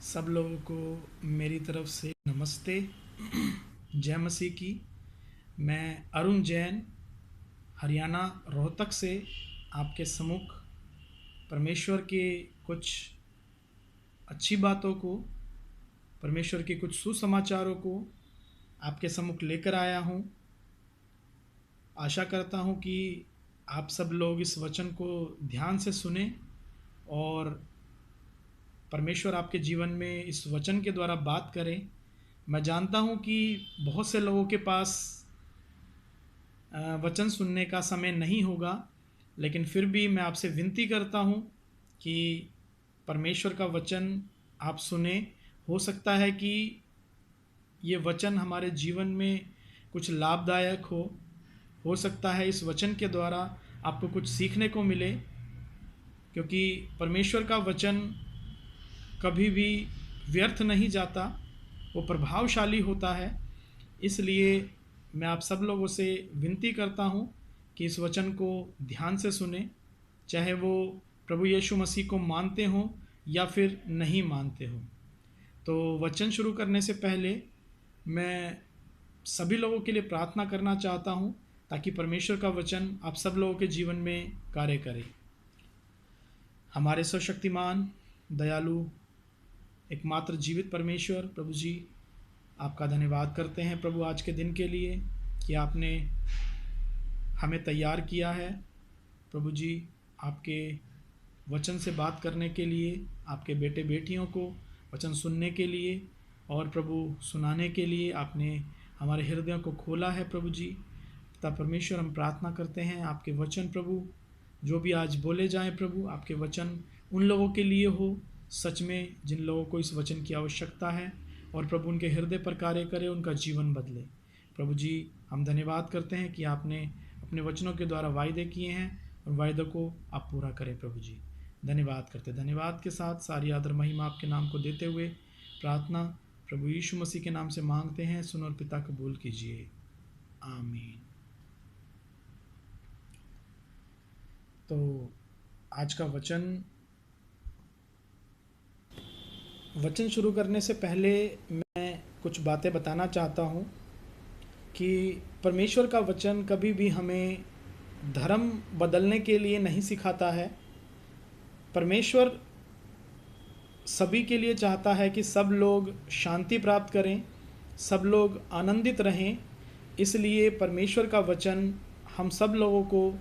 सब लोगों को मेरी तरफ से नमस्ते। जय मसीह की। मैं अरुण जैन हरियाणा रोहतक से आपके सम्मुख परमेश्वर के कुछ अच्छी बातों को, परमेश्वर के कुछ सुसमाचारों को आपके सम्मुख लेकर आया हूँ। आशा करता हूँ कि आप सब लोग इस वचन को ध्यान से सुने और परमेश्वर आपके जीवन में इस वचन के द्वारा बात करें। मैं जानता हूँ कि बहुत से लोगों के पास वचन सुनने का समय नहीं होगा, लेकिन फिर भी मैं आपसे विनती करता हूँ कि परमेश्वर का वचन आप सुने। हो सकता है कि ये वचन हमारे जीवन में कुछ लाभदायक हो सकता है इस वचन के द्वारा आपको कुछ सीखने को मिले, क्योंकि परमेश्वर का वचन कभी भी व्यर्थ नहीं जाता, वो प्रभावशाली होता है। इसलिए मैं आप सब लोगों से विनती करता हूँ कि इस वचन को ध्यान से सुने, चाहे वो प्रभु यीशु मसीह को मानते हों या फिर नहीं मानते हों। तो वचन शुरू करने से पहले मैं सभी लोगों के लिए प्रार्थना करना चाहता हूँ, ताकि परमेश्वर का वचन आप सब लोगों के जीवन में कार्य करे। हमारे सर्वशक्तिमान, दयालु, एकमात्र जीवित परमेश्वर प्रभु जी, आपका धन्यवाद करते हैं प्रभु आज के दिन के लिए कि आपने हमें तैयार किया है। प्रभु जी, आपके वचन से बात करने के लिए, आपके बेटे बेटियों को वचन सुनने के लिए और प्रभु सुनाने के लिए आपने हमारे हृदयों को खोला है प्रभु जी। पिता परमेश्वर, हम प्रार्थना करते हैं आपके वचन प्रभु जो भी आज बोले जाएं प्रभु, आपके वचन उन लोगों के लिए हो सच में जिन लोगों को इस वचन की आवश्यकता है, और प्रभु उनके हृदय पर कार्य करे, उनका जीवन बदले। प्रभु जी, हम धन्यवाद करते हैं कि आपने अपने वचनों के द्वारा वायदे किए हैं और वायदों को आप पूरा करें प्रभु जी। धन्यवाद करते, धन्यवाद के साथ सारी आदर महिमा आपके नाम को देते हुए प्रार्थना प्रभु यीशु मसीह के नाम से मांगते हैं। सुनो और पिता कबूल कीजिए, आमीन। तो आज का वचन शुरू करने से पहले मैं कुछ बातें बताना चाहता हूँ कि परमेश्वर का वचन कभी भी हमें धर्म बदलने के लिए नहीं सिखाता है। परमेश्वर सभी के लिए चाहता है कि सब लोग शांति प्राप्त करें, सब लोग आनंदित रहें। इसलिए परमेश्वर का वचन हम सब लोगों को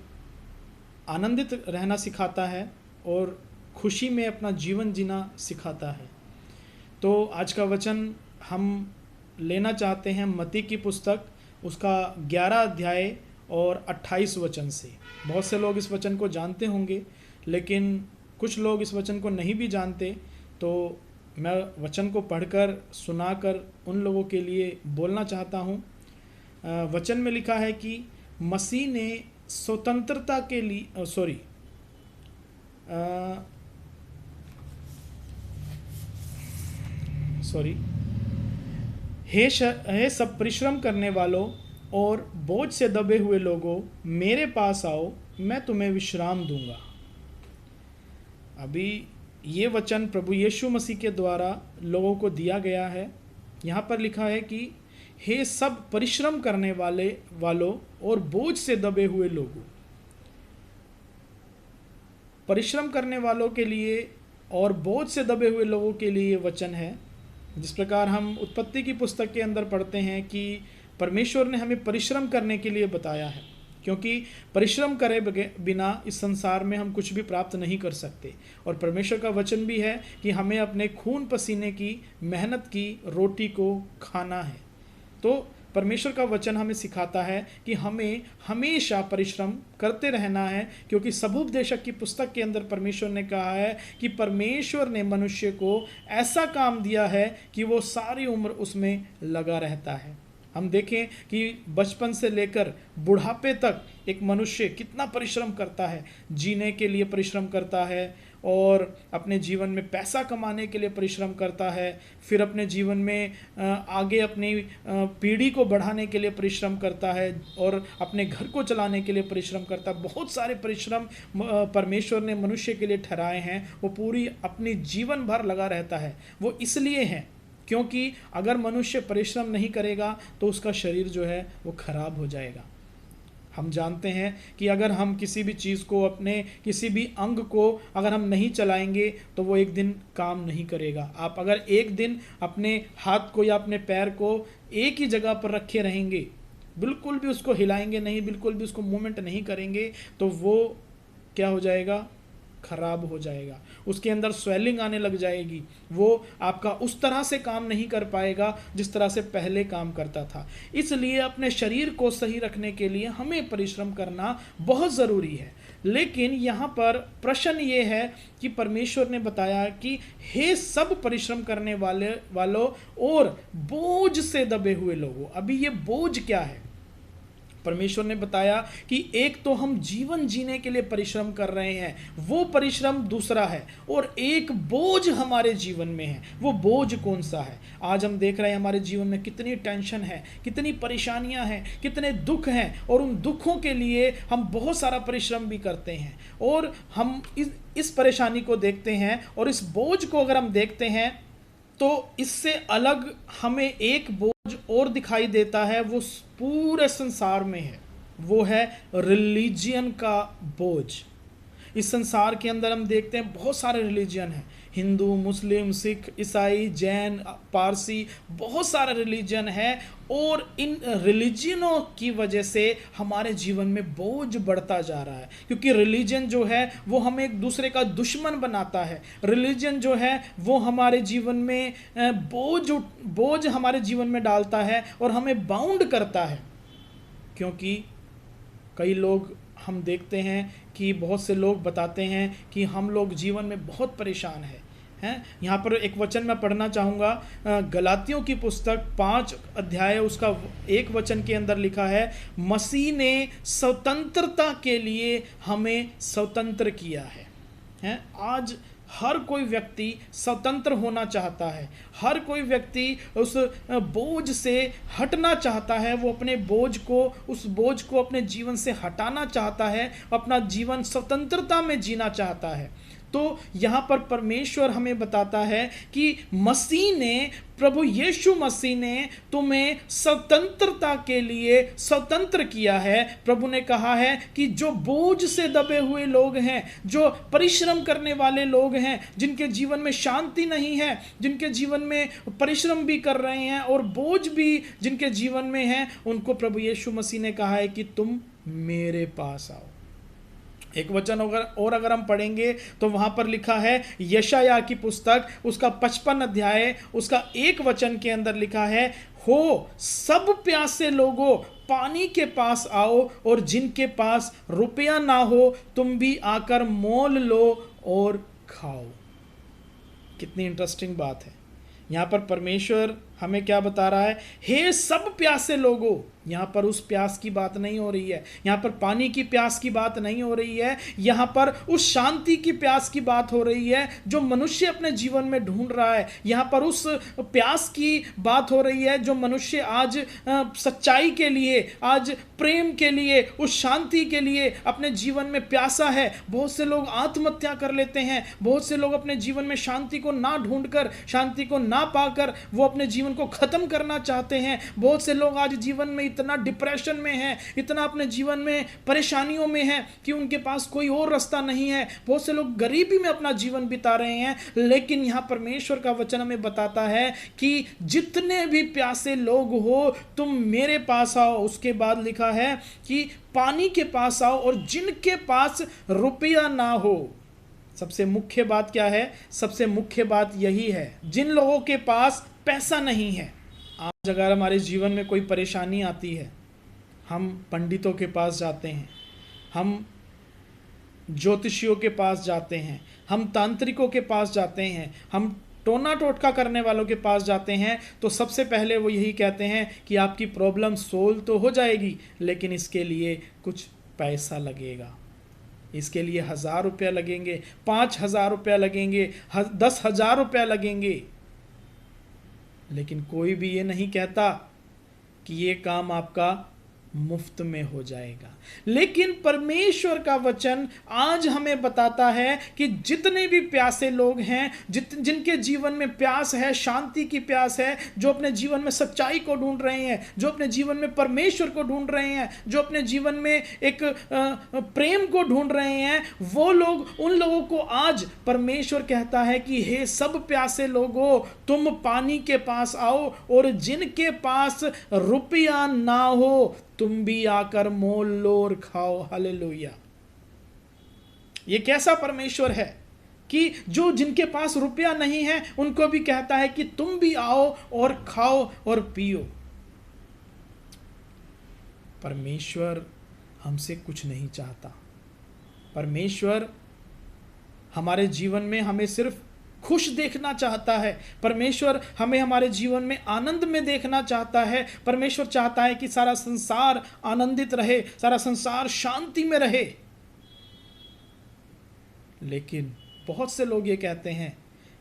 आनंदित रहना सिखाता है और खुशी में अपना जीवन जीना सिखाता है। तो आज का वचन हम लेना चाहते हैं मत्ती की पुस्तक, उसका 11 अध्याय और 28 वचन से। बहुत से लोग इस वचन को जानते होंगे, लेकिन कुछ लोग इस वचन को नहीं भी जानते। तो मैं वचन को पढ़कर सुनाकर उन लोगों के लिए बोलना चाहता हूँ। वचन में लिखा है कि मसीह ने स्वतंत्रता के लिए हे सब परिश्रम करने वालों और बोझ से दबे हुए लोगों, मेरे पास आओ, मैं तुम्हें विश्राम दूंगा। अभी ये वचन प्रभु यीशु मसीह के द्वारा लोगों को दिया गया है। यहाँ पर लिखा है कि हे सब परिश्रम करने वालों और बोझ से दबे हुए लोगों। परिश्रम करने वालों के लिए और बोझ से दबे हुए लोगों के लिए ये वचन है। जिस प्रकार हम उत्पत्ति की पुस्तक के अंदर पढ़ते हैं कि परमेश्वर ने हमें परिश्रम करने के लिए बताया है, क्योंकि परिश्रम करे बिना इस संसार में हम कुछ भी प्राप्त नहीं कर सकते। और परमेश्वर का वचन भी है कि हमें अपने खून पसीने की मेहनत की रोटी को खाना है। तो परमेश्वर का वचन हमें सिखाता है कि हमें हमेशा परिश्रम करते रहना है, क्योंकि सबूपदेशक की पुस्तक के अंदर परमेश्वर ने कहा है कि परमेश्वर ने मनुष्य को ऐसा काम दिया है कि वो सारी उम्र उसमें लगा रहता है। हम देखें कि बचपन से लेकर बुढ़ापे तक एक मनुष्य कितना परिश्रम करता है, जीने के लिए परिश्रम करता है और अपने जीवन में पैसा कमाने के लिए परिश्रम करता है, फिर अपने जीवन में आगे अपनी पीढ़ी को बढ़ाने के लिए परिश्रम करता है और अपने घर को चलाने के लिए परिश्रम करता है। बहुत सारे परिश्रम परमेश्वर ने मनुष्य के लिए ठहराए हैं, वो पूरी अपनी जीवन भर लगा रहता है। वो इसलिए है क्योंकि अगर मनुष्य परिश्रम नहीं करेगा तो उसका शरीर जो है वो खराब हो जाएगा। हम जानते हैं कि अगर हम किसी भी चीज़ को, अपने किसी भी अंग को अगर हम नहीं चलाएंगे तो वो एक दिन काम नहीं करेगा। आप अगर एक दिन अपने हाथ को या अपने पैर को एक ही जगह पर रखे रहेंगे, बिल्कुल भी उसको हिलाएंगे नहीं, बिल्कुल भी उसको मूवमेंट नहीं करेंगे, तो वो क्या हो जाएगा? खराब हो जाएगा। उसके अंदर स्वेलिंग आने लग जाएगी। वो आपका उस तरह से काम नहीं कर पाएगा जिस तरह से पहले काम करता था। इसलिए अपने शरीर को सही रखने के लिए हमें परिश्रम करना बहुत ज़रूरी है। लेकिन यहाँ पर प्रश्न ये है कि परमेश्वर ने बताया कि हे सब परिश्रम करने वालों और बोझ से दबे हुए लोगों। अभी ये बोझ क्या है? परमेश्वर ने बताया कि एक तो हम जीवन जीने के लिए परिश्रम कर रहे हैं, वो परिश्रम दूसरा है, और एक बोझ हमारे जीवन में है। वो बोझ कौन सा है? आज हम देख रहे हैं हमारे जीवन में कितनी टेंशन है, कितनी परेशानियां हैं, कितने दुख हैं, और उन दुखों के लिए हम बहुत सारा परिश्रम भी करते हैं। और हम इस परेशानी को देखते हैं और इस बोझ को अगर हम देखते हैं तो इससे अलग हमें एक बोझ और दिखाई देता है, वो पूरे संसार में है। वो है रिलीजियन का बोझ। इस संसार के अंदर हम देखते हैं बहुत सारे रिलीजियन हैं, हिंदू, मुस्लिम, सिख, ईसाई, जैन, पारसी, बहुत सारे रिलीजन है। और इन रिलीजनों की वजह से हमारे जीवन में बोझ बढ़ता जा रहा है, क्योंकि रिलीजन जो है वो हमें एक दूसरे का दुश्मन बनाता है। रिलीजन जो है वो हमारे जीवन में बोझ हमारे जीवन में डालता है और हमें बाउंड करता है। क्योंकि कई लोग, हम देखते हैं कि बहुत से लोग बताते हैं कि हम लोग जीवन में बहुत परेशान हैं। यहाँ पर एक वचन मैं पढ़ना चाहूँगा, गलातियों की पुस्तक 5 अध्याय उसका 1 वचन के अंदर लिखा है, मसीह ने स्वतंत्रता के लिए हमें स्वतंत्र किया है। आज हर कोई व्यक्ति स्वतंत्र होना चाहता है, हर कोई व्यक्ति उस बोझ से हटना चाहता है, वो अपने उस बोझ को अपने जीवन से हटाना चाहता है, अपना जीवन स्वतंत्रता में जीना चाहता है। तो यहाँ पर परमेश्वर हमें बताता है कि प्रभु यीशु मसीह ने तुम्हें स्वतंत्रता के लिए स्वतंत्र किया है। प्रभु ने कहा है कि जो बोझ से दबे हुए लोग हैं, जो परिश्रम करने वाले लोग हैं, जिनके जीवन में शांति नहीं है, जिनके जीवन में परिश्रम भी कर रहे हैं और बोझ भी जिनके जीवन में है, उनको प्रभु यीशु मसीह ने कहा है कि तुम मेरे पास आओ। एक वचन अगर हम पढ़ेंगे तो वहां पर लिखा है, यशायाह की पुस्तक उसका 55 अध्याय उसका 1 वचन के अंदर लिखा है, हो सब प्यासे लोगों पानी के पास आओ, और जिनके पास रुपया ना हो तुम भी आकर मोल लो और खाओ। कितनी इंटरेस्टिंग बात है। यहाँ पर परमेश्वर हमें क्या बता रहा है? हे सब प्यासे लोगों। यहाँ पर उस प्यास की बात नहीं हो रही है, यहाँ पर पानी की प्यास की बात नहीं हो रही है, यहाँ पर उस शांति की प्यास की बात हो रही है जो मनुष्य अपने जीवन में ढूंढ रहा है। यहाँ पर उस प्यास की बात हो रही है जो मनुष्य आज सच्चाई के लिए, आज प्रेम के लिए, उस शांति के लिए अपने जीवन में प्यासा है। बहुत से लोग आत्महत्या कर लेते हैं, बहुत से लोग अपने जीवन में शांति को ना ढूंढकर, शांति को ना पाकर वो अपने जीवन को खत्म करना चाहते हैं। बहुत से लोग आज जीवन में इतना डिप्रेशन में है, इतना अपने जीवन में परेशानियों में है कि उनके पास कोई और रास्ता नहीं है। बहुत से लोग गरीबी में अपना जीवन बिता रहे हैं। लेकिन यहाँ परमेश्वर का वचन हमें बताता है कि जितने भी प्यासे लोग हो तुम मेरे पास आओ। उसके बाद लिखा है कि पानी के पास आओ, और जिनके पास रुपया ना हो। सबसे मुख्य बात क्या है? सबसे मुख्य बात यही है, जिन लोगों के पास पैसा नहीं है। आज अगर हमारे जीवन में कोई परेशानी आती है, हम पंडितों के पास जाते हैं, हम ज्योतिषियों के पास जाते हैं, हम तांत्रिकों के पास जाते हैं, हम टोना टोटका करने वालों के पास जाते हैं, तो सबसे पहले वो यही कहते हैं कि आपकी प्रॉब्लम सोल्व तो हो जाएगी, लेकिन इसके लिए कुछ पैसा लगेगा। इसके लिए 1,000 रुपया लगेंगे, 5,000 रुपया लगेंगे, 10,000 रुपया लगेंगे, लेकिन कोई भी ये नहीं कहता कि ये काम आपका मुफ्त में हो जाएगा। लेकिन परमेश्वर का वचन आज हमें बताता है कि जितने भी प्यासे लोग हैं, जिनके जीवन में प्यास है, शांति की प्यास है, जो अपने जीवन में सच्चाई को ढूंढ रहे हैं, जो अपने जीवन में परमेश्वर को ढूंढ रहे हैं, जो अपने जीवन में एक प्रेम को ढूंढ रहे हैं, वो लोग, उन लोगों को आज परमेश्वर कहता है कि हे सब प्यासे लोगों, तुम पानी के पास आओ, और जिनके पास रुपया ना हो तुम भी आकर मोल लो और खाओ। हालेलुया। ये कैसा परमेश्वर है कि जो जिनके पास रुपया नहीं है उनको भी कहता है कि तुम भी आओ और खाओ और पियो। परमेश्वर हमसे कुछ नहीं चाहता। परमेश्वर हमारे जीवन में हमें सिर्फ खुश देखना चाहता है। परमेश्वर हमें हमारे जीवन में आनंद में देखना चाहता है। परमेश्वर चाहता है कि सारा संसार आनंदित रहे, सारा संसार शांति में रहे। लेकिन बहुत से लोग ये कहते हैं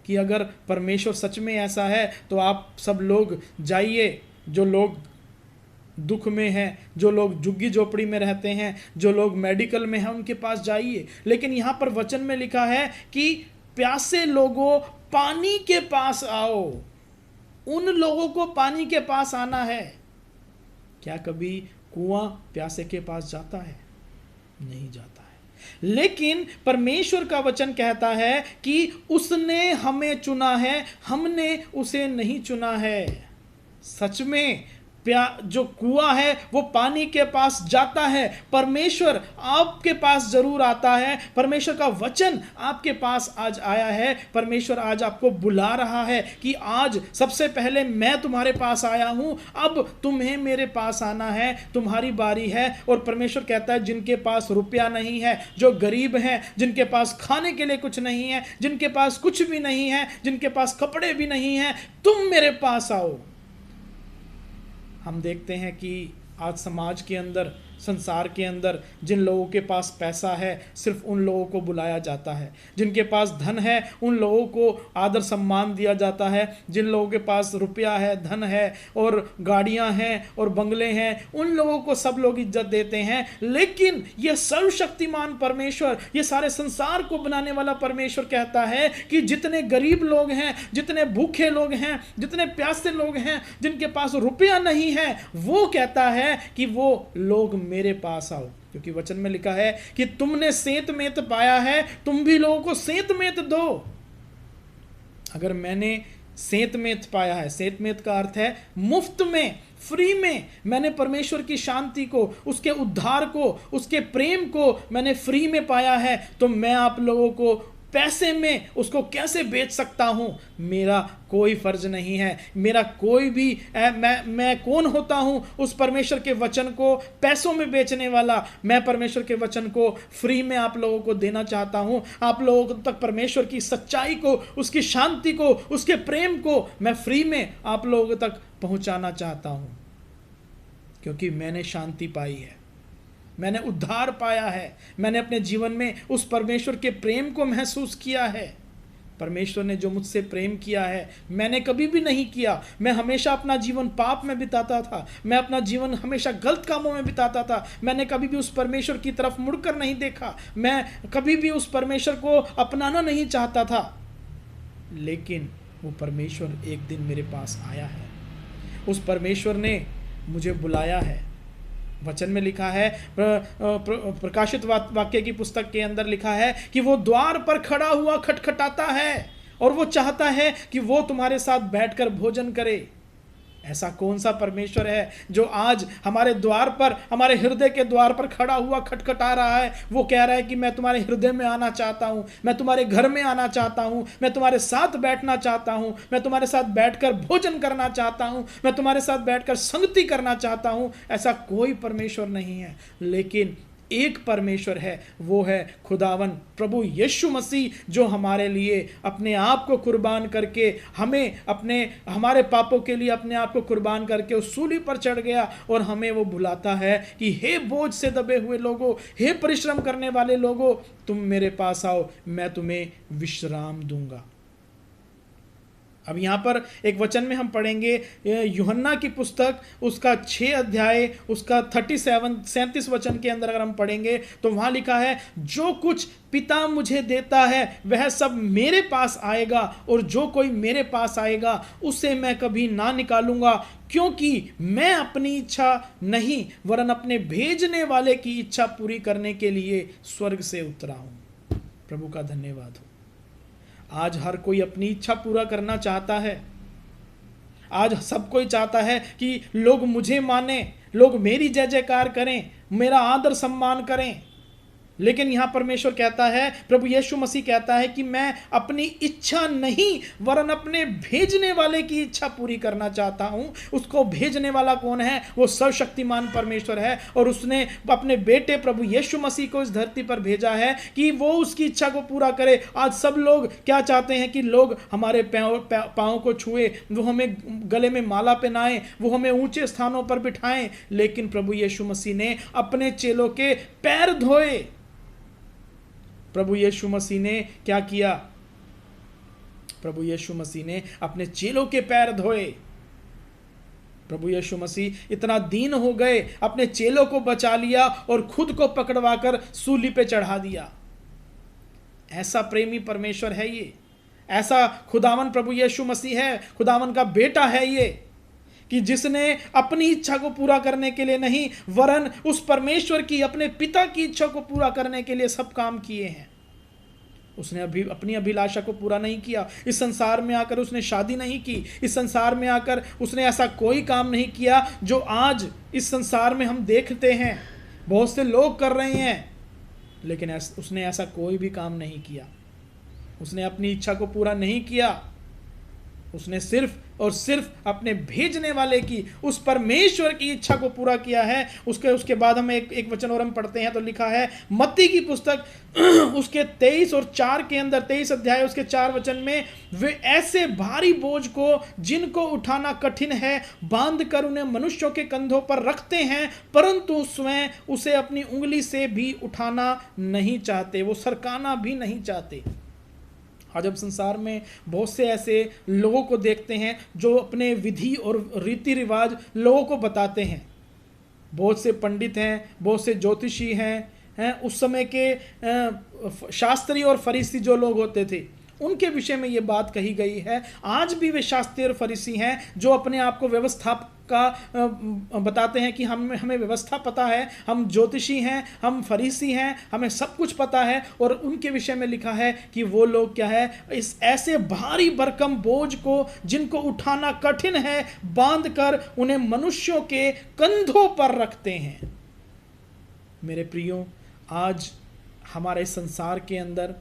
कि अगर परमेश्वर सच में ऐसा है तो आप सब लोग जाइए, जो लोग दुख में हैं, जो लोग झुग्गी झोपड़ी में रहते हैं, जो लोग मेडिकल में हैं, उनके पास जाइए। लेकिन यहाँ पर वचन में लिखा है कि प्यासे लोगों पानी के पास आओ। उन लोगों को पानी के पास आना है। क्या कभी कुआं प्यासे के पास जाता है? नहीं जाता है। लेकिन परमेश्वर का वचन कहता है कि उसने हमें चुना है, हमने उसे नहीं चुना है। सच में जो कुआं है वो पानी के पास जाता है। परमेश्वर आपके पास जरूर आता है। परमेश्वर का वचन आपके पास आज आया है। परमेश्वर आज आपको बुला रहा है कि आज सबसे पहले मैं तुम्हारे पास आया हूं, अब तुम्हें मेरे पास आना है, तुम्हारी बारी है। और परमेश्वर कहता है जिनके पास रुपया नहीं है, जो गरीब हैं, जिनके पास खाने के लिए कुछ नहीं है, जिनके पास कुछ भी नहीं है, जिनके पास कपड़े भी नहीं है, तुम मेरे पास आओ। हम देखते हैं कि आज समाज के अंदर, संसार के अंदर जिन लोगों के पास पैसा है सिर्फ उन लोगों को बुलाया जाता है। जिनके पास धन है उन लोगों को आदर सम्मान दिया जाता है। जिन लोगों के पास रुपया है, धन है और गाड़ियां हैं और बंगले हैं, उन लोगों को सब लोग इज्जत देते हैं। लेकिन यह सर्वशक्तिमान परमेश्वर, ये सारे संसार को बनाने वाला परमेश्वर कहता है कि जितने गरीब लोग हैं, जितने भूखे लोग हैं, जितने प्यासे लोग हैं, जिनके पास रुपया नहीं है, वो कहता है कि वो लोग मेरे पास आओ। क्योंकि वचन में लिखा है कि तुमने सेंत मेंत पाया है, तुम भी लोगों को सेंत मेंत दो। अगर मैंने सेंत मेंत पाया है, सेंत मेंत का अर्थ है मुफ्त में, फ्री में, मैंने परमेश्वर की शांति को, उसके उद्धार को, उसके प्रेम को मैंने फ्री में पाया है, तो मैं आप लोगों को पैसे में उसको कैसे बेच सकता हूं? मेरा कोई फर्ज नहीं है। मेरा कोई भी मैं कौन होता हूं उस परमेश्वर के वचन को पैसों में बेचने वाला? मैं परमेश्वर के वचन को फ्री में आप लोगों को देना चाहता हूं। आप लोगों तक परमेश्वर की सच्चाई को, उसकी शांति को, उसके प्रेम को मैं फ्री में आप लोगों तक पहुंचाना चाहता हूं। क्योंकि मैंने शांति पाई है, मैंने उद्धार पाया है, मैंने अपने जीवन में उस परमेश्वर के प्रेम को महसूस किया है। परमेश्वर ने जो मुझसे प्रेम किया है मैंने कभी भी नहीं किया। मैं हमेशा अपना जीवन पाप में बिताता था, मैं अपना जीवन हमेशा गलत कामों में बिताता था। मैंने कभी भी उस परमेश्वर की तरफ मुड़कर नहीं देखा, मैं कभी भी उस परमेश्वर को अपनाना नहीं चाहता था। लेकिन वो परमेश्वर एक दिन मेरे पास आया है। उस परमेश्वर ने मुझे बुलाया है। वचन में लिखा है, प्रकाशित वाक्य की पुस्तक के अंदर लिखा है कि वो द्वार पर खड़ा हुआ खटखटाता है और वो चाहता है कि वो तुम्हारे साथ बैठकर भोजन करे। ऐसा कौन सा परमेश्वर है जो आज हमारे द्वार पर, हमारे हृदय के द्वार पर खड़ा हुआ खटखटा रहा है? वो कह रहा है कि मैं तुम्हारे हृदय में आना चाहता हूं, मैं तुम्हारे घर में आना चाहता हूं, मैं तुम्हारे साथ बैठना चाहता हूं, मैं तुम्हारे साथ बैठकर भोजन करना चाहता हूं, मैं तुम्हारे साथ बैठकर संगति करना चाहता हूं। ऐसा कोई परमेश्वर नहीं है। लेकिन एक परमेश्वर है, वो है खुदावन प्रभु यीशु मसीह, जो हमारे लिए अपने आप को कुर्बान करके हमारे पापों के लिए अपने आप को कुर्बान करके उस सूली पर चढ़ गया। और हमें वो बुलाता है कि हे बोझ से दबे हुए लोगों, हे परिश्रम करने वाले लोगों, तुम मेरे पास आओ, मैं तुम्हें विश्राम दूंगा। अब यहाँ पर एक वचन में हम पढ़ेंगे यूहन्ना की पुस्तक उसका 6 अध्याय उसका 37 वचन के अंदर अगर हम पढ़ेंगे तो वहाँ लिखा है, जो कुछ पिता मुझे देता है वह सब मेरे पास आएगा, और जो कोई मेरे पास आएगा उसे मैं कभी ना निकालूंगा, क्योंकि मैं अपनी इच्छा नहीं वरन अपने भेजने वाले की इच्छा पूरी करने के लिए स्वर्ग से उतरा हूँ। प्रभु का धन्यवाद हो। आज हर कोई अपनी इच्छा पूरा करना चाहता है। आज सब कोई चाहता है कि लोग मुझे माने, लोग मेरी जय जयकार करें, मेरा आदर सम्मान करें। लेकिन यहां परमेश्वर कहता है, प्रभु यीशु मसीह कहता है कि मैं अपनी इच्छा नहीं वरन अपने भेजने वाले की इच्छा पूरी करना चाहता हूं। उसको भेजने वाला कौन है? वो सर्वशक्तिमान परमेश्वर है, और उसने अपने बेटे प्रभु यीशु मसीह को इस धरती पर भेजा है कि वो उसकी इच्छा को पूरा करे। आज सब लोग क्या चाहते हैं कि लोग हमारे पाँव को छुए, वो हमें गले में माला पहनाएं, वो हमें ऊंचे स्थानों पर बिठाएं। लेकिन प्रभु यीशु मसीह ने अपने चेलों के पैर धोए। प्रभु यीशु मसीह ने क्या किया? प्रभु यीशु मसीह ने अपने चेलों के पैर धोए। प्रभु यीशु मसीह इतना दीन हो गए, अपने चेलों को बचा लिया और खुद को पकड़वाकर सूली पे चढ़ा दिया। ऐसा प्रेमी परमेश्वर है ये, ऐसा खुदावन प्रभु यीशु मसीह है, खुदावन का बेटा है ये, कि जिसने अपनी इच्छा को पूरा करने के लिए नहीं वरन उस परमेश्वर की, अपने पिता की इच्छा को पूरा करने के लिए सब काम किए हैं। उसने अपनी अभिलाषा को पूरा नहीं किया। इस संसार में आकर उसने शादी नहीं की। इस संसार में आकर उसने ऐसा कोई काम नहीं किया जो आज इस संसार में हम देखते हैं बहुत से लोग कर रहे हैं, लेकिन उसने ऐसा कोई भी काम नहीं किया। उसने अपनी इच्छा को पूरा नहीं किया। उसने सिर्फ और सिर्फ अपने भेजने वाले की, उस परमेश्वर की इच्छा को पूरा किया है। उसके बाद हम एक वचन और हम पढ़ते हैं तो लिखा है मत्ती की पुस्तक उसके 23 और 4 के अंदर, 23 अध्याय उसके 4 वचन में, वे ऐसे भारी बोझ को जिनको उठाना कठिन है बांध कर उन्हें मनुष्यों के कंधों पर रखते हैं, परंतु स्वयं उसे अपनी उंगली से भी उठाना नहीं चाहते, वो सरकाना भी नहीं चाहते। आज हम संसार में बहुत से ऐसे लोगों को देखते हैं जो अपने विधि और रीति रिवाज लोगों को बताते हैं। बहुत से पंडित हैं, बहुत से ज्योतिषी हैं, उस समय के शास्त्री और फरीसी जो लोग होते थे उनके विषय में ये बात कही गई है। आज भी वे शास्त्री और फरीसी हैं जो अपने आप को व्यवस्था का बताते हैं कि हमें व्यवस्था पता है, हम ज्योतिषी हैं, हम फरीसी हैं, हमें सब कुछ पता है। और उनके विषय में लिखा है कि वो लोग क्या है, इस ऐसे भारी भरकम बोझ को जिनको उठाना कठिन है बांध कर उन्हें मनुष्यों के कंधों पर रखते हैं। मेरे प्रियो, आज हमारे संसार के अंदर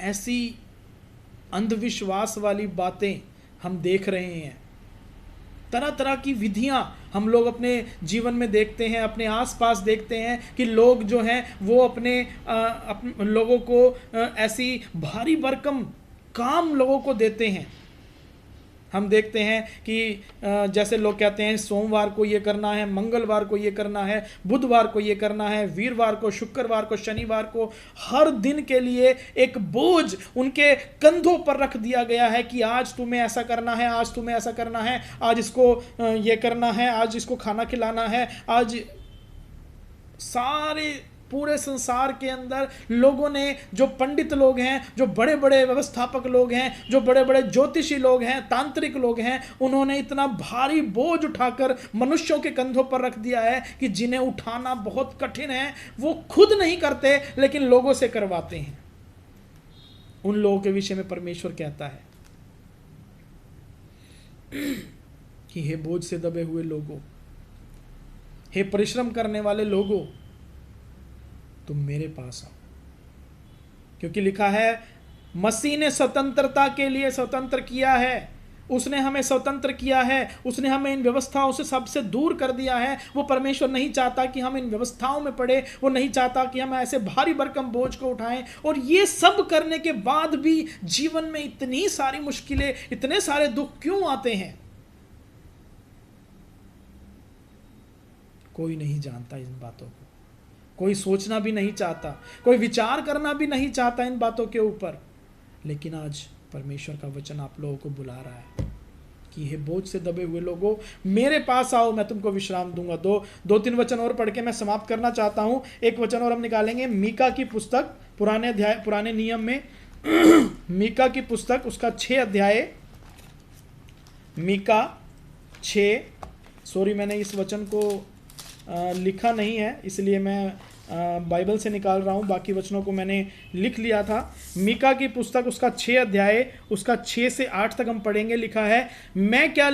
ऐसी अंधविश्वास वाली बातें हम देख रहे हैं। तरह तरह की विधियां हम लोग अपने जीवन में देखते हैं, अपने आसपास देखते हैं कि लोग जो हैं वो अपने लोगों को ऐसी भारी भरकम काम लोगों को देते हैं। हम देखते हैं कि जैसे लोग कहते हैं सोमवार को ये करना है, मंगलवार को ये करना है, बुधवार को ये करना है, वीरवार को, शुक्रवार को, शनिवार को, हर दिन के लिए एक बोझ उनके कंधों पर रख दिया गया है कि आज तुम्हें ऐसा करना है, आज तुम्हें ऐसा करना है, आज इसको ये करना है, आज इसको खाना खिलाना है। आज सारे पूरे संसार के अंदर लोगों ने, जो पंडित लोग हैं, जो बड़े बड़े व्यवस्थापक लोग हैं, जो बड़े बड़े ज्योतिषी लोग हैं, तांत्रिक लोग हैं, उन्होंने इतना भारी बोझ उठाकर मनुष्यों के कंधों पर रख दिया है कि जिन्हें उठाना बहुत कठिन है। वो खुद नहीं करते लेकिन लोगों से करवाते हैं। उन लोगों के विषय में परमेश्वर कहता है कि हे बोझ से दबे हुए लोगों, हे परिश्रम करने वाले लोगों, तुम मेरे पास आओ। क्योंकि लिखा है मसीह ने स्वतंत्रता के लिए स्वतंत्र किया है, उसने हमें स्वतंत्र किया है, उसने हमें इन व्यवस्थाओं से सबसे दूर कर दिया है। वो परमेश्वर नहीं चाहता कि हम इन व्यवस्थाओं में पड़े, वो नहीं चाहता कि हम ऐसे भारी भरकम बोझ को उठाएं। और ये सब करने के बाद भी जीवन में इतनी सारी मुश्किलें, इतने सारे दुख क्यों आते हैं? कोई नहीं जानता इन बातों को, कोई सोचना भी नहीं चाहता, कोई विचार करना भी नहीं चाहता इन बातों के ऊपर। लेकिन आज परमेश्वर का वचन आप लोगों को बुला रहा है कि हे बोझ से दबे हुए लोगों, मेरे पास आओ, मैं तुमको विश्राम दूंगा। दो तीन वचन और पढ़ के मैं समाप्त करना चाहता हूं। एक वचन और हम निकालेंगे, मीका की पुस्तक, पुराने नियम में मीका की पुस्तक, उसका 6 अध्याय, मीका 6। सॉरी, मैंने इस वचन को लिखा नहीं है, इसलिए मैं बाइबल से निकाल रहा हूँ। बाकी वचनों को मैंने लिख लिया था। मीका की पुस्तक, उसका 6 अध्याय, उसका 6 से 8 तक हम पढ़ेंगे। लिखा है, मैं क्या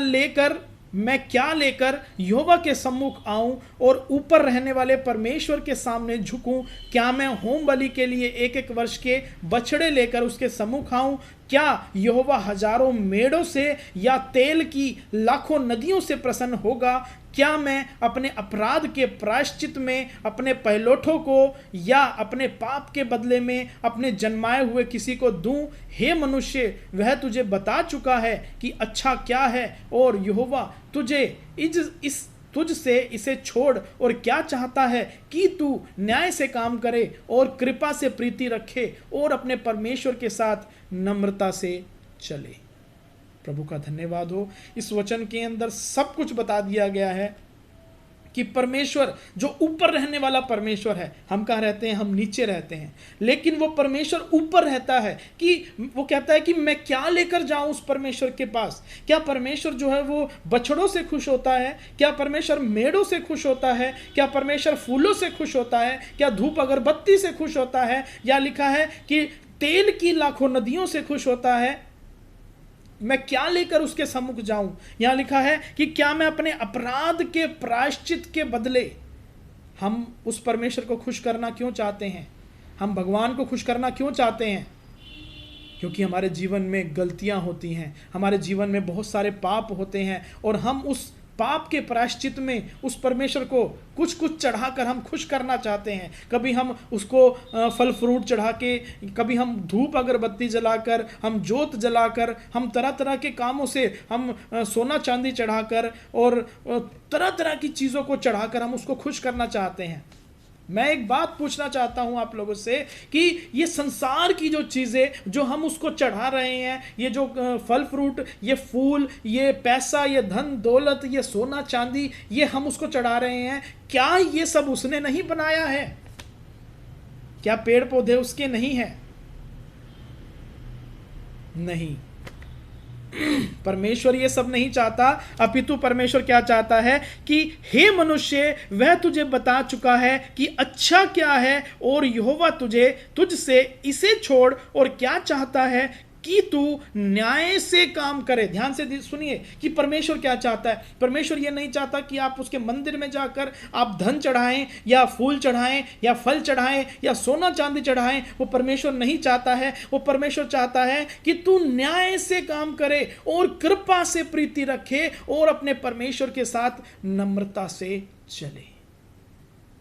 लेकर यहोवा के सम्मुख आऊं और ऊपर रहने वाले परमेश्वर के सामने झुकूं? क्या मैं होम बलि के लिए 1-1 वर्ष के बछड़े लेकर उसके सम्मुख आऊं? क्या यहोवा हजारों मेढ़ों से या तेल की लाखों नदियों से प्रसन्न होगा? क्या मैं अपने अपराध के प्रायश्चित में अपने पहलौठों को या अपने पाप के बदले में अपने जन्माए हुए किसी को दूं? हे मनुष्य, वह तुझे बता चुका है कि अच्छा क्या है, और यहोवा तुझसे इसे छोड़ और क्या चाहता है कि तू न्याय से काम करे और कृपा से प्रीति रखे और अपने परमेश्वर के साथ नम्रता से चले। प्रभु का धन्यवाद हो। इस वचन के अंदर सब कुछ बता दिया गया है कि परमेश्वर जो ऊपर रहने वाला परमेश्वर है, हम कहाँ रहते हैं? हम नीचे रहते हैं, लेकिन वो परमेश्वर ऊपर रहता है। कि वो कहता है कि मैं क्या लेकर जाऊं उस परमेश्वर के पास? क्या परमेश्वर जो है वो बछड़ों से खुश होता है? क्या परमेश्वर मेढ़ों से खुश होता है? क्या परमेश्वर फूलों से खुश होता है? क्या धूप अगरबत्ती से खुश होता है? या लिखा है कि तेल की लाखों नदियों से खुश होता है? मैं क्या लेकर उसके सम्मुख जाऊं? यहां लिखा है कि क्या मैं अपने अपराध के प्रायश्चित के बदले, हम उस परमेश्वर को खुश करना क्यों चाहते हैं? हम भगवान को खुश करना क्यों चाहते हैं? क्योंकि हमारे जीवन में गलतियां होती हैं, हमारे जीवन में बहुत सारे पाप होते हैं, और हम उस पाप के प्रायश्चित में उस परमेश्वर को कुछ कुछ चढ़ाकर हम खुश करना चाहते हैं। कभी हम उसको फल फ्रूट चढ़ा के, कभी हम धूप अगरबत्ती जलाकर, हम जोत जलाकर, हम तरह तरह के कामों से, हम सोना चांदी चढ़ाकर और तरह तरह की चीज़ों को चढ़ाकर हम उसको खुश करना चाहते हैं। मैं एक बात पूछना चाहता हूं आप लोगों से कि ये संसार की जो चीज़ें जो हम उसको चढ़ा रहे हैं, ये जो फल फ्रूट, ये फूल, ये पैसा, ये धन दौलत, ये सोना चांदी, ये हम उसको चढ़ा रहे हैं, क्या ये सब उसने नहीं बनाया है? क्या पेड़ पौधे उसके नहीं हैं? नहीं, परमेश्वर ये सब नहीं चाहता। अपितु परमेश्वर क्या चाहता है कि हे मनुष्य, वह तुझे बता चुका है कि अच्छा क्या है, और यहोवा तुझसे इसे छोड़ और क्या चाहता है कि तू न्याय से काम करे। ध्यान से सुनिए कि परमेश्वर क्या चाहता है। परमेश्वर ये नहीं चाहता कि आप उसके मंदिर में जाकर आप धन चढ़ाएं या फूल चढ़ाएं या फल चढ़ाएं या सोना चांदी चढ़ाएं। वो परमेश्वर नहीं चाहता है। वो परमेश्वर चाहता है कि तू न्याय से काम करे और कृपा से प्रीति रखे और अपने परमेश्वर के साथ नम्रता से चले।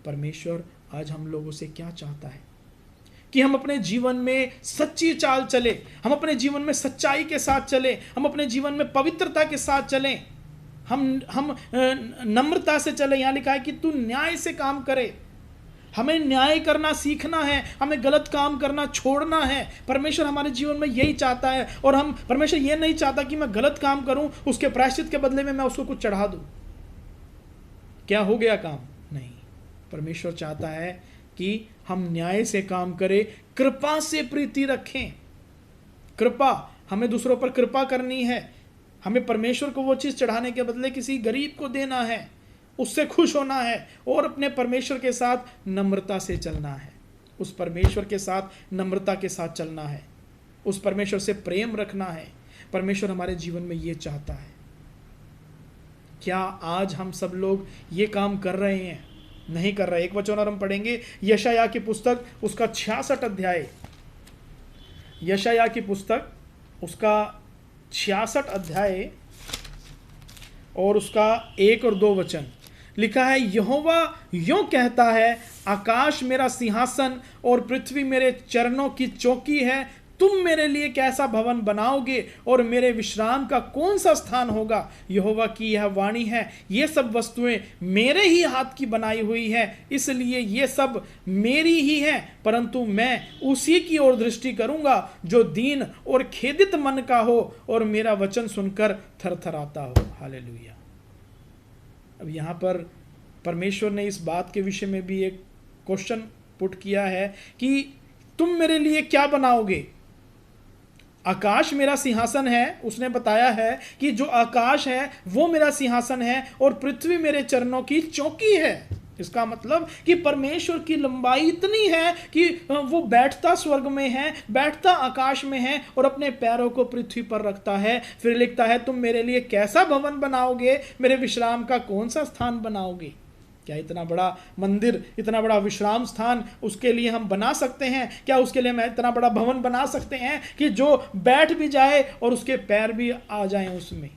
परमेश्वर आज हम लोगों से क्या चाहता है कि हम अपने जीवन में सच्ची चाल चले, हम अपने जीवन में सच्चाई के साथ चले, हम अपने जीवन में पवित्रता के साथ चलें, हम नम्रता से चले। यहाँ लिखा है कि तू न्याय से काम करे। हमें न्याय करना सीखना है, हमें गलत काम करना छोड़ना है। परमेश्वर हमारे जीवन में यही चाहता है। और हम परमेश्वर ये नहीं चाहता कि मैं गलत काम करूं, उसके प्रायश्चित के बदले में मैं उसको कुछ चढ़ा दूं। क्या हो गया काम? नहीं, परमेश्वर चाहता है कि हम न्याय से काम करें, कृपा से प्रीति रखें। कृपा, हमें दूसरों पर कृपा करनी है। हमें परमेश्वर को वो चीज़ चढ़ाने के बदले किसी गरीब को देना है, उससे खुश होना है और अपने परमेश्वर के साथ नम्रता से चलना है। उस परमेश्वर के साथ नम्रता के साथ चलना है, उस परमेश्वर से प्रेम रखना है। परमेश्वर हमारे जीवन में ये चाहता है। क्या आज हम सब लोग ये काम कर रहे हैं? नहीं कर रहे। एक वचन और हम पढ़ेंगे, यशायाह की पुस्तक, उसका 66 अध्याय, यशायाह की पुस्तक, उसका 66 अध्याय और उसका 1 और 2 वचन लिखा है, यहोवा यूं कहता है, आकाश मेरा सिंहासन और पृथ्वी मेरे चरणों की चौकी है। तुम मेरे लिए कैसा भवन बनाओगे और मेरे विश्राम का कौन सा स्थान होगा? यहोवा की यह वाणी है, ये सब वस्तुएं मेरे ही हाथ की बनाई हुई है, इसलिए ये सब मेरी ही है, परंतु मैं उसी की ओर दृष्टि करूंगा जो दीन और खेदित मन का हो और मेरा वचन सुनकर थरथराता हो। हालेलुया। अब यहाँ पर परमेश्वर ने इस बात के विषय में भी एक क्वेश्चन पुट किया है कि तुम मेरे लिए क्या बनाओगे? आकाश मेरा सिंहासन है। उसने बताया है कि जो आकाश है वो मेरा सिंहासन है और पृथ्वी मेरे चरणों की चौकी है। इसका मतलब कि परमेश्वर की लंबाई इतनी है कि वो बैठता स्वर्ग में है, बैठता आकाश में है और अपने पैरों को पृथ्वी पर रखता है। फिर लिखता है, तुम मेरे लिए कैसा भवन बनाओगे, मेरे विश्राम का कौन सा स्थान बनाओगे? क्या इतना बड़ा मंदिर, इतना बड़ा विश्राम स्थान उसके लिए हम बना सकते हैं? क्या उसके लिए हम इतना बड़ा भवन बना सकते हैं कि जो बैठ भी जाए और उसके पैर भी आ जाएं उसमें?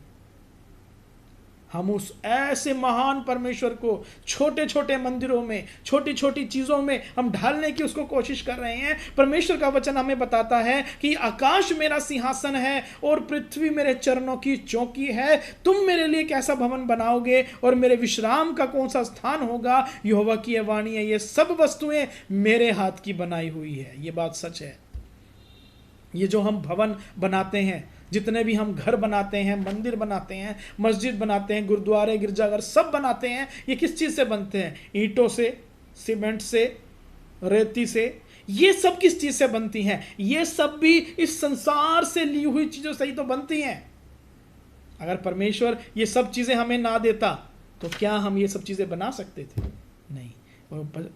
हम उस ऐसे महान परमेश्वर को छोटे छोटे मंदिरों में, छोटी छोटी चीज़ों में हम ढालने की उसको कोशिश कर रहे हैं। परमेश्वर का वचन हमें बताता है कि आकाश मेरा सिंहासन है और पृथ्वी मेरे चरणों की चौकी है। तुम मेरे लिए कैसा भवन बनाओगे और मेरे विश्राम का कौन सा स्थान होगा? यहोवा की यह वाणी है, ये सब वस्तुएं मेरे हाथ की बनाई हुई है। ये बात सच है। ये जो हम भवन बनाते हैं, जितने भी हम घर बनाते हैं, मंदिर बनाते हैं, मस्जिद बनाते हैं, गुरुद्वारे, गिरजाघर सब बनाते हैं, ये किस चीज़ से बनते हैं? ईंटों से, सीमेंट से, रेती से। ये सब किस चीज़ से बनती हैं? ये सब भी इस संसार से ली हुई चीज़ों से ही तो बनती हैं। अगर परमेश्वर ये सब चीज़ें हमें ना देता तो क्या हम ये सब चीज़ें बना सकते थे? नहीं।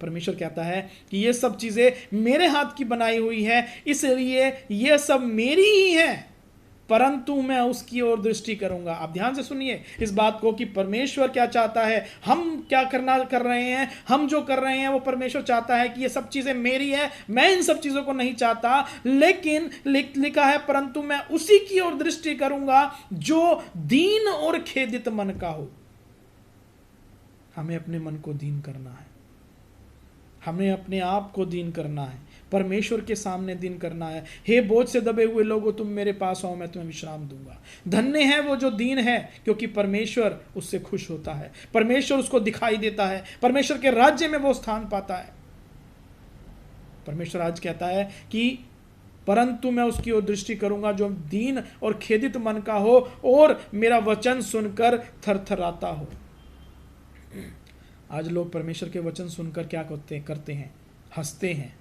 परमेश्वर कहता है कि ये सब चीज़ें मेरे हाथ की बनाई हुई है, इसलिए ये सब मेरी ही है, परंतु मैं उसकी ओर दृष्टि करूंगा। आप ध्यान से सुनिए इस बात को कि परमेश्वर क्या चाहता है, हम क्या कर रहे हैं। हम जो कर रहे हैं वो परमेश्वर चाहता है कि ये सब चीज़ें मेरी है, मैं इन सब चीज़ों को नहीं चाहता। लेकिन लिखा है, परंतु मैं उसी की ओर दृष्टि करूंगा जो दीन और खेदित मन का हो। हमें अपने मन को दीन करना है, हमें अपने आप को दीन करना है, परमेश्वर के सामने दीन करना है। हे बोझ से दबे हुए लोगों, तुम मेरे पास आओ, मैं तुम्हें विश्राम दूंगा। धन्य है वो जो दीन है, क्योंकि परमेश्वर उससे खुश होता है, परमेश्वर उसको दिखाई देता है, परमेश्वर के राज्य में वो स्थान पाता है। परमेश्वर आज कहता है कि परंतु मैं उसकी ओर दृष्टि करूंगा जो दीन और खेदित मन का हो और मेरा वचन सुनकर थरथराता हो। आज लोग परमेश्वर के वचन सुनकर क्या करते हैं? हंसते हैं।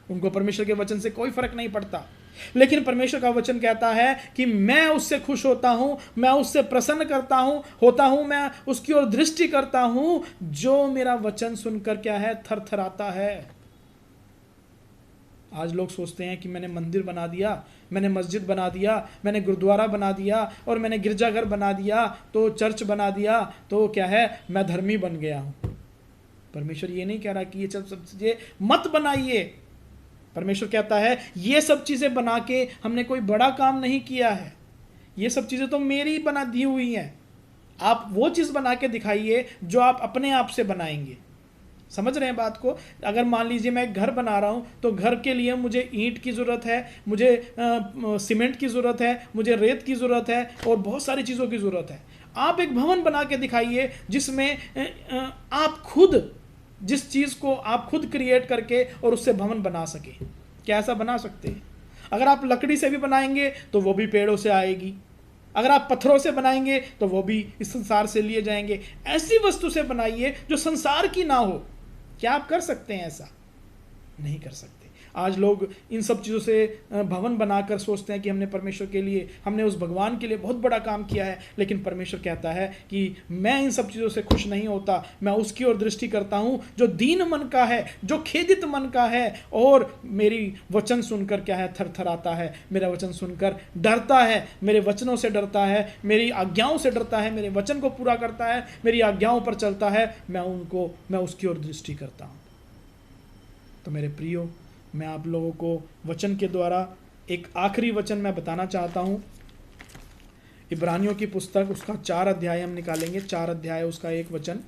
उनको परमेश्वर के वचन से कोई फर्क नहीं पड़ता। लेकिन परमेश्वर का वचन कहता है कि मैं उससे खुश होता हूं, मैं उससे प्रसन्न होता हूं, मैं उसकी ओर दृष्टि करता हूं जो मेरा वचन सुनकर क्या है? थरथराता है। आज लोग सोचते हैं कि मैंने मंदिर बना दिया, मैंने मस्जिद बना दिया, मैंने गुरुद्वारा बना दिया और मैंने गिरजाघर बना दिया, तो चर्च बना दिया, तो क्या है, मैं धर्मी बन गया हूं। परमेश्वर ये नहीं कह रहा कि ये सब चीज़ें मत बनाइए। परमेश्वर कहता है ये सब चीज़ें बना के हमने कोई बड़ा काम नहीं किया है, ये सब चीज़ें तो मेरी बना दी हुई हैं। आप वो चीज़ बना के दिखाइए जो आप अपने आप से बनाएंगे। समझ रहे हैं बात को? अगर मान लीजिए मैं एक घर बना रहा हूँ, तो घर के लिए मुझे ईंट की ज़रूरत है, मुझे सीमेंट की ज़रूरत है, मुझे रेत की ज़रूरत है और बहुत सारी चीज़ों की ज़रूरत है। आप एक भवन बना के दिखाइए जिसमें आप खुद जिस चीज़ को आप खुद क्रिएट करके और उससे भवन बना सके। क्या ऐसा बना सकते हैं? अगर आप लकड़ी से भी बनाएंगे तो वो भी पेड़ों से आएगी, अगर आप पत्थरों से बनाएंगे तो वो भी इस संसार से लिए जाएंगे। ऐसी वस्तु से बनाइए जो संसार की ना हो। क्या आप कर सकते हैं ऐसा? नहीं कर सकते। आज लोग इन सब चीज़ों से भवन बनाकर सोचते हैं कि हमने परमेश्वर के लिए, हमने उस भगवान के लिए बहुत बड़ा काम किया है। लेकिन परमेश्वर कहता है कि मैं इन सब चीज़ों से खुश नहीं होता, मैं उसकी ओर दृष्टि करता हूँ जो दीन मन का है, जो खेदित मन का है और मेरी वचन सुनकर क्या है? थरथराता है। मेरा वचन सुनकर डरता है, मेरे वचनों से डरता है, मेरी आज्ञाओं से डरता है, मेरे वचन को पूरा करता है, मेरी आज्ञाओं पर चलता है। मैं उसकी ओर दृष्टि करता हूँ। तो मेरे प्रियो, मैं आप लोगों को वचन के द्वारा एक आखिरी वचन मैं बताना चाहता हूँ इब्रानियों की पुस्तक, उसका 4 अध्याय हम निकालेंगे, 4 अध्याय उसका 1 वचन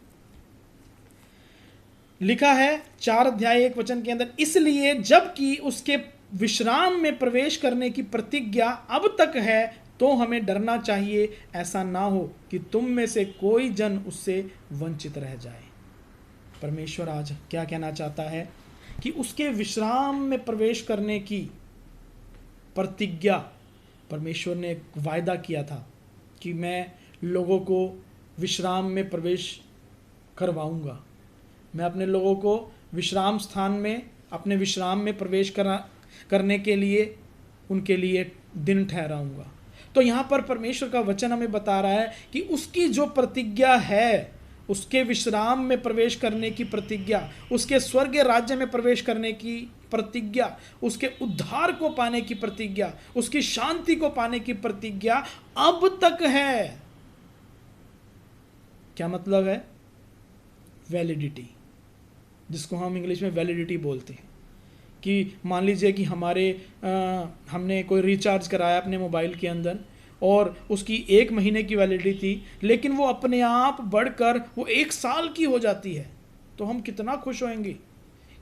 लिखा है। 4 अध्याय 1 वचन के अंदर, इसलिए जबकि उसके विश्राम में प्रवेश करने की प्रतिज्ञा अब तक है, तो हमें डरना चाहिए, ऐसा ना हो कि तुम में से कोई जन उससे वंचित रह जाए। परमेश्वर आज क्या कहना चाहता है कि उसके विश्राम में प्रवेश करने की प्रतिज्ञा, परमेश्वर ने एक वायदा किया था कि मैं लोगों को विश्राम में प्रवेश करवाऊंगा, मैं अपने लोगों को विश्राम स्थान में, अपने विश्राम में प्रवेश करने के लिए उनके लिए दिन ठहराऊंगा। तो यहाँ पर परमेश्वर का वचन हमें बता रहा है कि उसकी जो प्रतिज्ञा है, उसके विश्राम में प्रवेश करने की प्रतिज्ञा, उसके स्वर्गीय राज्य में प्रवेश करने की प्रतिज्ञा, उसके उद्धार को पाने की प्रतिज्ञा, उसकी शांति को पाने की प्रतिज्ञा अब तक है। क्या मतलब है? वैलिडिटी, जिसको हम इंग्लिश में वैलिडिटी बोलते हैं। कि मान लीजिए कि हमने कोई रिचार्ज कराया अपने मोबाइल के अंदर और उसकी 1 महीने की वैलिडिटी थी, लेकिन वो अपने आप बढ़कर वो 1 साल की हो जाती है, तो हम कितना खुश होंगे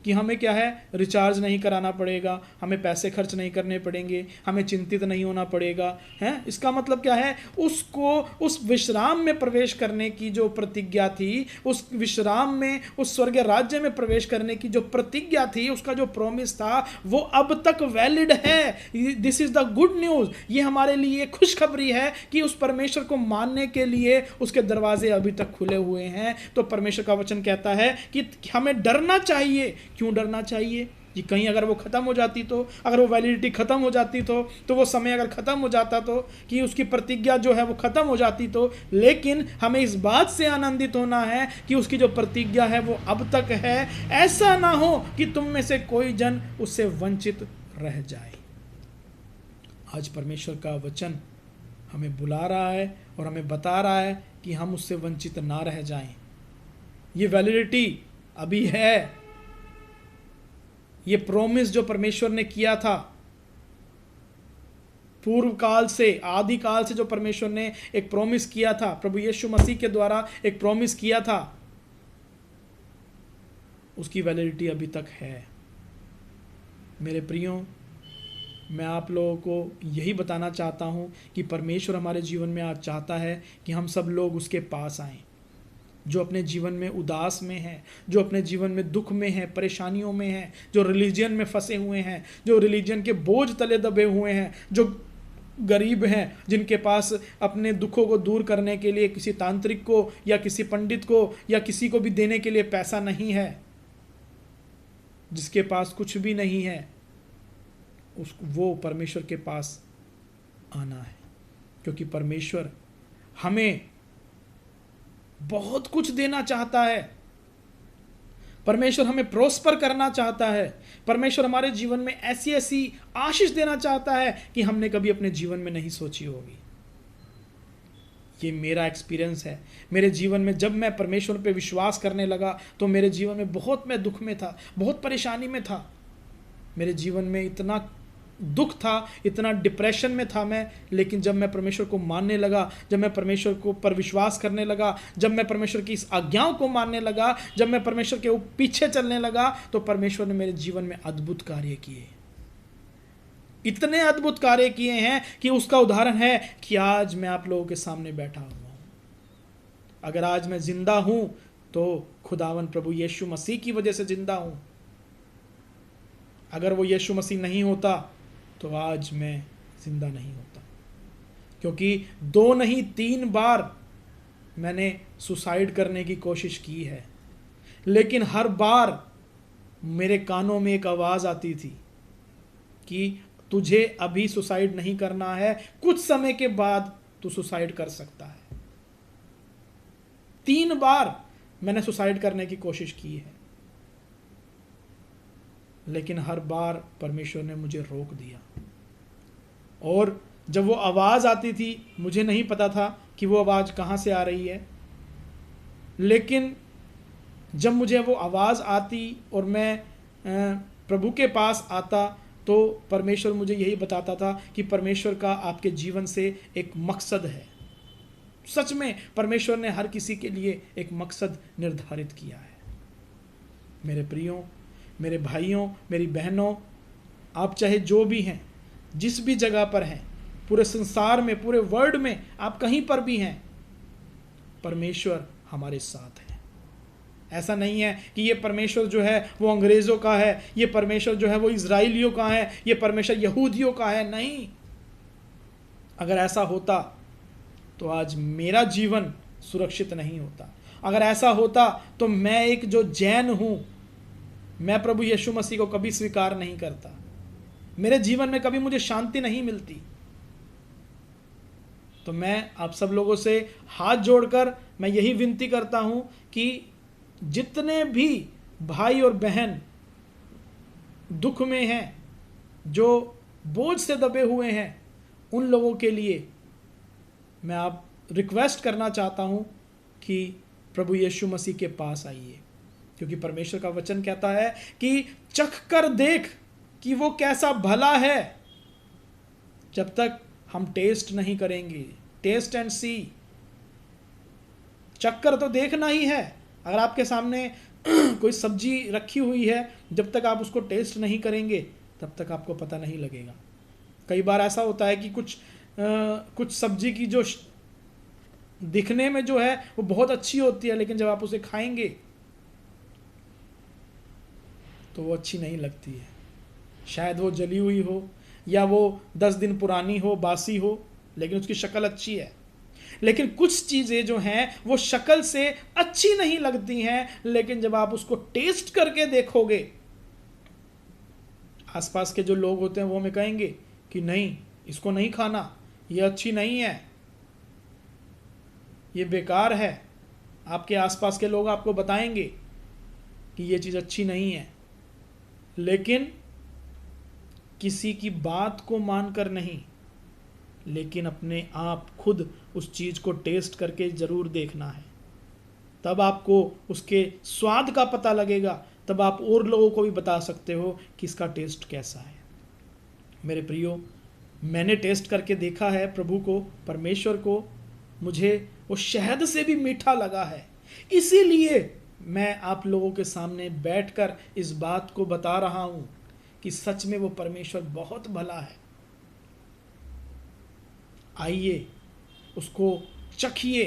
कि हमें क्या है, रिचार्ज नहीं कराना पड़ेगा, हमें पैसे खर्च नहीं करने पड़ेंगे, हमें चिंतित नहीं होना पड़ेगा, हैं? इसका मतलब क्या है? उसको उस विश्राम में प्रवेश करने की जो प्रतिज्ञा थी, उस विश्राम में, उस स्वर्गीय राज्य में प्रवेश करने की जो प्रतिज्ञा थी, उसका जो प्रॉमिस था, वो अब तक वैलिड है। This is the good news. ये हमारे लिए खुशखबरी है कि उस परमेश्वर को मानने के लिए उसके दरवाजे अभी तक खुले हुए हैं। तो परमेश्वर का वचन कहता है कि हमें डरना चाहिए। क्यों डरना चाहिए? कि कहीं अगर वो ख़त्म हो जाती तो, अगर वो वैलिडिटी ख़त्म हो जाती तो वो समय अगर ख़त्म हो जाता तो, कि उसकी प्रतिज्ञा जो है वो ख़त्म हो जाती तो। लेकिन हमें इस बात से आनंदित होना है कि उसकी जो प्रतिज्ञा है वो अब तक है। ऐसा ना हो कि तुम में से कोई जन उससे वंचित रह जाए। आज परमेश्वर का वचन हमें बुला रहा है और हमें बता रहा है कि हम उससे वंचित ना रह जाएं। ये वैलिडिटी अभी है। ये प्रॉमिस जो परमेश्वर ने किया था पूर्व काल से, आदि काल से, जो परमेश्वर ने एक प्रॉमिस किया था, प्रभु यीशु मसीह के द्वारा एक प्रॉमिस किया था, उसकी वैलिडिटी अभी तक है। मेरे प्रियो, मैं आप लोगों को यही बताना चाहता हूँ कि परमेश्वर हमारे जीवन में आज चाहता है कि हम सब लोग उसके पास आएं। जो अपने जीवन में उदास में हैं, जो अपने जीवन में दुख में हैं, परेशानियों में हैं, जो रिलीजन में फंसे हुए हैं, जो रिलीजन के बोझ तले दबे हुए हैं, जो गरीब हैं, जिनके पास अपने दुखों को दूर करने के लिए किसी तांत्रिक को या किसी पंडित को या किसी को भी देने के लिए पैसा नहीं है, जिसके पास कुछ भी नहीं है, वो परमेश्वर के पास आना है। क्योंकि परमेश्वर हमें बहुत कुछ देना चाहता है। परमेश्वर हमें प्रोस्पर करना चाहता है। परमेश्वर हमारे जीवन में ऐसी ऐसी आशीष देना चाहता है कि हमने कभी अपने जीवन में नहीं सोची होगी। ये मेरा एक्सपीरियंस है। मेरे जीवन में जब मैं परमेश्वर पे विश्वास करने लगा तो मेरे जीवन में मैं दुख में था, बहुत परेशानी में था। मेरे जीवन में इतना दुख था, इतना डिप्रेशन में था मैं। लेकिन जब मैं परमेश्वर को मानने लगा, जब मैं परमेश्वर को पर विश्वास करने लगा, जब मैं परमेश्वर की इस आज्ञाओं को मानने लगा, जब मैं परमेश्वर के पीछे चलने लगा, तो परमेश्वर ने मेरे जीवन में अद्भुत कार्य किए। इतने अद्भुत कार्य किए हैं कि उसका उदाहरण है कि आज मैं आप लोगों के सामने बैठा हुआ हूं। अगर आज मैं जिंदा हूं तो खुदावन प्रभु यीशु मसीह की वजह से जिंदा हूं। अगर वो यीशु मसीह नहीं होता तो आज मैं जिंदा नहीं होता। क्योंकि 2 नहीं 3 बार मैंने सुसाइड करने की कोशिश की है, लेकिन हर बार मेरे कानों में एक आवाज़ आती थी कि तुझे अभी सुसाइड नहीं करना है, कुछ समय के बाद तू सुसाइड कर सकता है। 3 बार मैंने सुसाइड करने की कोशिश की है, लेकिन हर बार परमेश्वर ने मुझे रोक दिया। और जब वो आवाज़ आती थी, मुझे नहीं पता था कि वो आवाज़ कहाँ से आ रही है, लेकिन जब मुझे वो आवाज़ आती और मैं प्रभु के पास आता तो परमेश्वर मुझे यही बताता था कि परमेश्वर का आपके जीवन से एक मकसद है। सच में परमेश्वर ने हर किसी के लिए एक मकसद निर्धारित किया है। मेरे प्रियो, मेरे भाइयों, मेरी बहनों, आप चाहे जो भी हैं, जिस भी जगह पर हैं, पूरे संसार में, पूरे वर्ल्ड में आप कहीं पर भी हैं, परमेश्वर हमारे साथ है। ऐसा नहीं है कि ये परमेश्वर जो है वो अंग्रेज़ों का है, ये परमेश्वर जो है वो इज़राइलियों का है, ये परमेश्वर यहूदियों का है। नहीं, अगर ऐसा होता तो आज मेरा जीवन सुरक्षित नहीं होता। अगर ऐसा होता तो मैं एक जो जैन हूं, मैं प्रभु यीशु मसीह को कभी स्वीकार नहीं करता, मेरे जीवन में कभी मुझे शांति नहीं मिलती। तो मैं आप सब लोगों से हाथ जोड़कर मैं यही विनती करता हूं कि जितने भी भाई और बहन दुख में हैं, जो बोझ से दबे हुए हैं, उन लोगों के लिए मैं आप रिक्वेस्ट करना चाहता हूं कि प्रभु यीशु मसीह के पास आइए, क्योंकि परमेश्वर का वचन कहता है कि चख कर देख कि वो कैसा भला है। जब तक हम टेस्ट नहीं करेंगे, टेस्ट एंड सी, चक्कर तो देखना ही है। अगर आपके सामने कोई सब्जी रखी हुई है, जब तक आप उसको टेस्ट नहीं करेंगे तब तक आपको पता नहीं लगेगा। कई बार ऐसा होता है कि कुछ सब्जी की जो दिखने में जो है वो बहुत अच्छी होती है, लेकिन जब आप उसे खाएंगे तो वो अच्छी नहीं लगती है। शायद वो जली हुई हो या वो 10 दिन पुरानी हो, बासी हो, लेकिन उसकी शक्ल अच्छी है। लेकिन कुछ चीज़ें जो हैं वो शक्ल से अच्छी नहीं लगती हैं, लेकिन जब आप उसको टेस्ट करके देखोगे, आसपास के जो लोग होते हैं वो हमें कहेंगे कि नहीं, इसको नहीं खाना, ये अच्छी नहीं है, ये बेकार है। आपके आसपास के लोग आपको बताएंगे कि ये चीज़ अच्छी नहीं है। लेकिन किसी की बात को मानकर नहीं, लेकिन अपने आप खुद उस चीज़ को टेस्ट करके ज़रूर देखना है। तब आपको उसके स्वाद का पता लगेगा, तब आप और लोगों को भी बता सकते हो कि इसका टेस्ट कैसा है। मेरे प्रियो, मैंने टेस्ट करके देखा है प्रभु को, परमेश्वर को। मुझे वो शहद से भी मीठा लगा है। इसीलिए मैं आप लोगों के सामने बैठकर इस बात को बता रहा हूं कि सच में वो परमेश्वर बहुत भला है। आइए, उसको चखिए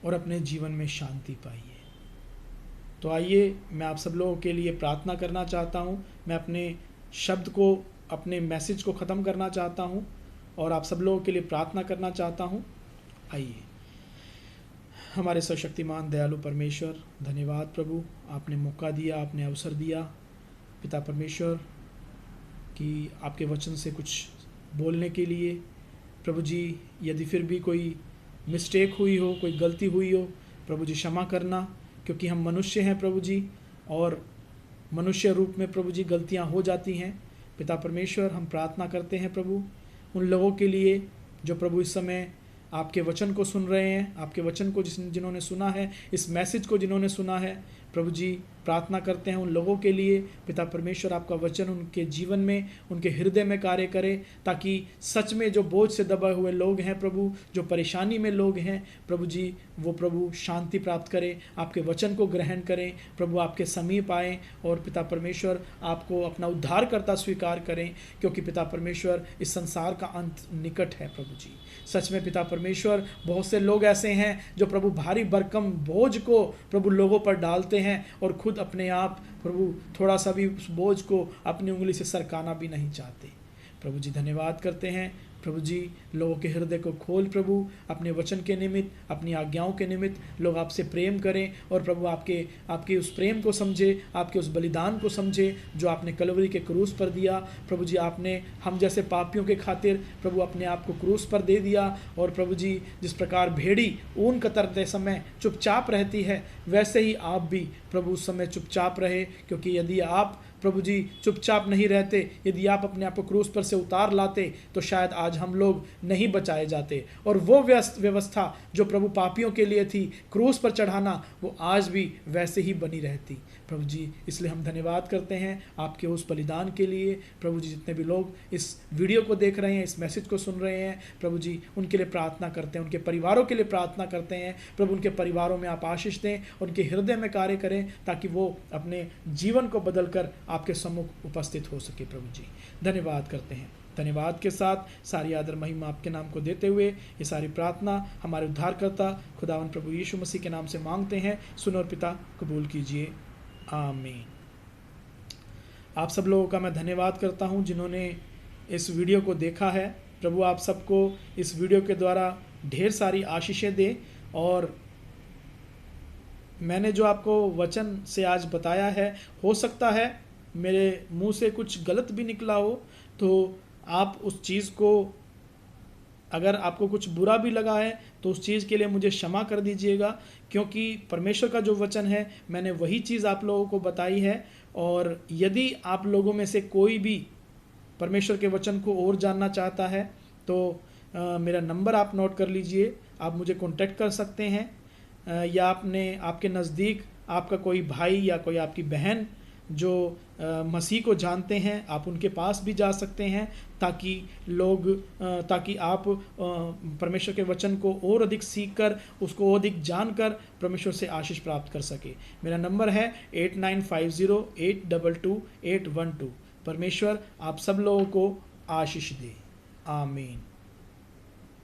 और अपने जीवन में शांति पाइए। तो आइए, मैं आप सब लोगों के लिए प्रार्थना करना चाहता हूं। मैं अपने शब्द को, अपने मैसेज को ख़त्म करना चाहता हूं और आप सब लोगों के लिए प्रार्थना करना चाहता हूं। आइए। हमारे सर्वशक्तिमान दयालु परमेश्वर, धन्यवाद प्रभु, आपने मौका दिया, आपने अवसर दिया पिता परमेश्वर कि आपके वचन से कुछ बोलने के लिए। प्रभु जी, यदि फिर भी कोई मिस्टेक हुई हो, कोई गलती हुई हो, प्रभु जी क्षमा करना, क्योंकि हम मनुष्य हैं प्रभु जी, और मनुष्य रूप में प्रभु जी गलतियां हो जाती हैं। पिता परमेश्वर, हम प्रार्थना करते हैं प्रभु उन लोगों के लिए जो प्रभु इस समय आपके वचन को सुन रहे हैं, आपके वचन को जिन्होंने सुना है, इस मैसेज को जिन्होंने सुना है, प्रभु जी प्रार्थना करते हैं उन लोगों के लिए। पिता परमेश्वर, आपका वचन उनके जीवन में, उनके हृदय में कार्य करे, ताकि सच में जो बोझ से दबे हुए लोग हैं प्रभु, जो परेशानी में लोग हैं प्रभु जी, वो प्रभु शांति प्राप्त करें, आपके वचन को ग्रहण करें प्रभु, आपके समीप आएँ और पिता परमेश्वर आपको अपना उद्धारकर्ता स्वीकार करें, क्योंकि पिता परमेश्वर इस संसार का अंत निकट है प्रभु जी। सच में पिता परमेश्वर, बहुत से लोग ऐसे हैं जो प्रभु भारी भरकम बोझ को प्रभु लोगों पर डालते हैं और खुद अपने आप प्रभु थोड़ा सा भी उस बोझ को अपनी उंगली से सरकाना भी नहीं चाहते। प्रभु जी धन्यवाद करते हैं प्रभु जी, लोगों के हृदय को खोल प्रभु, अपने वचन के निमित्त, अपनी आज्ञाओं के निमित्त लोग आपसे प्रेम करें और प्रभु आपके उस प्रेम को समझे, आपके उस बलिदान को समझे जो आपने कलवरी के क्रूस पर दिया। प्रभु जी, आपने हम जैसे पापियों के खातिर प्रभु अपने आप को क्रूस पर दे दिया, और प्रभु जी जिस प्रकार भेड़ी ऊन कतरते समय चुपचाप रहती है, वैसे ही आप भी प्रभु उस समय चुपचाप रहे, क्योंकि यदि आप प्रभु जी चुपचाप नहीं रहते, यदि आप अपने आप को क्रूस पर से उतार लाते तो शायद आज हम लोग नहीं बचाए जाते। और वो व्यवस्था जो प्रभु पापियों के लिए थी, क्रूस पर चढ़ाना, वो आज भी वैसे ही बनी रहती। प्रभु जी इसलिए हम धन्यवाद करते हैं आपके उस बलिदान के लिए। प्रभु जी जितने भी लोग इस वीडियो को देख रहे हैं, इस मैसेज को सुन रहे हैं, प्रभु जी उनके लिए प्रार्थना करते हैं, उनके परिवारों के लिए प्रार्थना करते हैं। प्रभु उनके परिवारों में आप आशीष दें, उनके हृदय में कार्य करें, ताकि वो अपने जीवन को बदलकर आपके सम्मुख उपस्थित हो सके। प्रभु जी धन्यवाद करते हैं। धन्यवाद के साथ सारी आदर महिमा आपके नाम को देते हुए ये सारी प्रार्थना हमारे उद्धारकर्ता खुदावन प्रभु यीशु मसीह के नाम से मांगते हैं। सुनो और पिता कबूल कीजिए, आमीन। आप सब लोगों का मैं धन्यवाद करता हूं जिन्होंने इस वीडियो को देखा है। प्रभु आप सबको इस वीडियो के द्वारा ढेर सारी आशीषें दे। और मैंने जो आपको वचन से आज बताया है, हो सकता है मेरे मुंह से कुछ गलत भी निकला हो, तो आप उस चीज़ को, अगर आपको कुछ बुरा भी लगा है तो उस चीज़ के लिए मुझे क्षमा कर दीजिएगा, क्योंकि परमेश्वर का जो वचन है मैंने वही चीज़ आप लोगों को बताई है। और यदि आप लोगों में से कोई भी परमेश्वर के वचन को और जानना चाहता है तो मेरा नंबर आप नोट कर लीजिए, आप मुझे कांटेक्ट कर सकते हैं। या आपके नज़दीक आपका कोई भाई या कोई आपकी बहन जो मसीह को जानते हैं, आप उनके पास भी जा सकते हैं, ताकि आप परमेश्वर के वचन को और अधिक सीखकर, उसको और अधिक जानकर परमेश्वर से आशीष प्राप्त कर सके। मेरा नंबर है 8950822812। परमेश्वर आप सब लोगों को आशीष दे, आमीन।